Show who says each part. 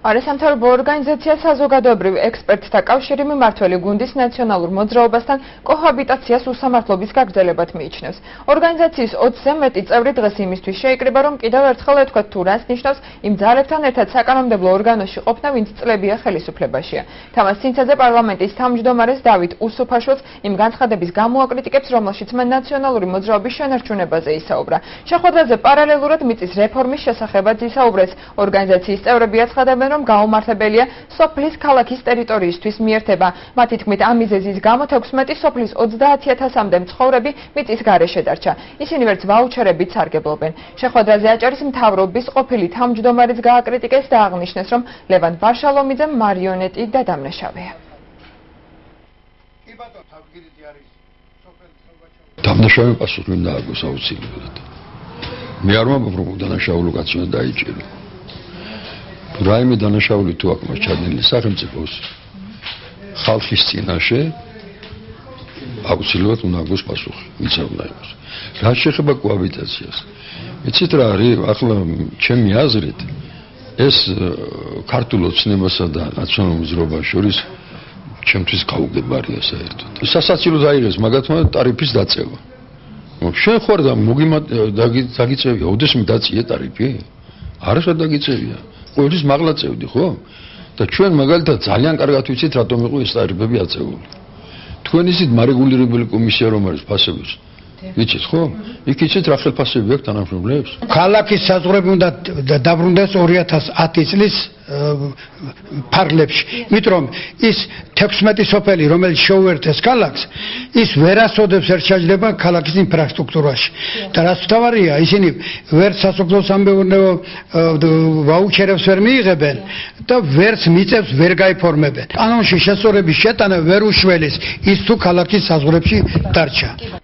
Speaker 1: არასამთავრობო ორგანიზაცია საზოგადოებრივ ექსპერტთა კავშირი მმართველი გუნდის ნაციონალურ მოძრაობასთან კოჰაბიტაციას უსამართლობის გაგრძელებად მიიჩნევს. ორგანიზაციის 20-ზე მეტი წევრი დღეს იმისთვის შეიკრიბა, რომ კიდევ ერთხელ ეთქვათ თუ რას ნიშნავს იმ ძალებთან ერთად საკანონმდებლო ორგანოში ყოფნა, ვინც წლებია ხელისუფლებაშია. თამაზ ცინცაძე პარლამენტის თავმჯდომარეს დავით უსუფაშვილს იმ განცხადების გამოაკრიტიკებს, რომელშიც მან ნაციონალური მოძრაობის შენარჩუნებაზე ისაუბრა. შეხვედრაზე პარალელურად მიწის რეფორმის შესახებაც ისაუბრეს. ორგანიზაციის წევრები აცხადებენ, რომ გაუმართებელია სოფლის ქალაქის ტერიტორიისთვის მიერთება. მათი თქმით, ამ მიზეზის გამო 16 სოფლის 30,000-მდე მცხოვრები მიწის გარეშე დარჩა. ისინი ვერც ვაუჩერებით სარგებლობენ. შეხვედრაზე აჭარის მთავრობის ყოფილი თავმჯდომარეც გააკრიტიკეს და აღნიშნეს, რომ ლევან ბარშალომიძე მარიონეტი და დამნაშავეა.
Speaker 2: დამნაშავე პასუხი უნდა აგოს აუცილებლად. მე არ მომბობ, რომ დანაშაულო კაცი უნდა დაიჭირო. რაიმე დანაშაული თუ აქვს ჩადენილი სახელმწიფოს ხალხის წინაშე აუცილებლად უნდა აგოს პასუხი, ვინც უნდა იყოს. რაც შეეხება კოაბიტაციას, იცით რა არის, ახლა ჩემი აზრით ეს ქართულ ოცნებასა და ნაციონალურ მოძრაობას შორის ჩემთვის გაუგებარია საერთოდ. სასაცილო დაიღეს მაგათმა ტარიფის დაწევა. შენ ხარ და დაგიწევია, ოდესმე დაწია ტარიფი? არასოდეს დაგიწევია. ყოველთვის მაღლა წევდი, ხო? და ჩვენ მაგალითად ძალიან კარგად ვიცით, რატომ იყო ეს ტარიფები აწეული. თქვენ ისეთ მარეგულირებელი კომისია რომ არის ფასების. ვიცით, ხო? იქ იცით რა ხელფასები აქვს თანამშრომლებს?
Speaker 3: ქალაქის საზღვრები უნდა დაბრუნდეს 2010 წლის ფარგლებში. იმიტომ რომ ის 16 სოფელი, რომელიც შეუერთეს ქალაქს, ის ვერასოდეს ვერ ჩაჯდება ქალაქის ინფრასტრუქტურაში. და რაც თავარია, ისინი ვერ სასოფლო სამეურნეო ვაუჩერებს ვერ მიიღებენ და ვერც მიწებს ვერ გაიფორმებენ. კანონში შესწორების შეტანა ვერ უშველის ის თუ ქალაქის საზღვრებში დარჩა.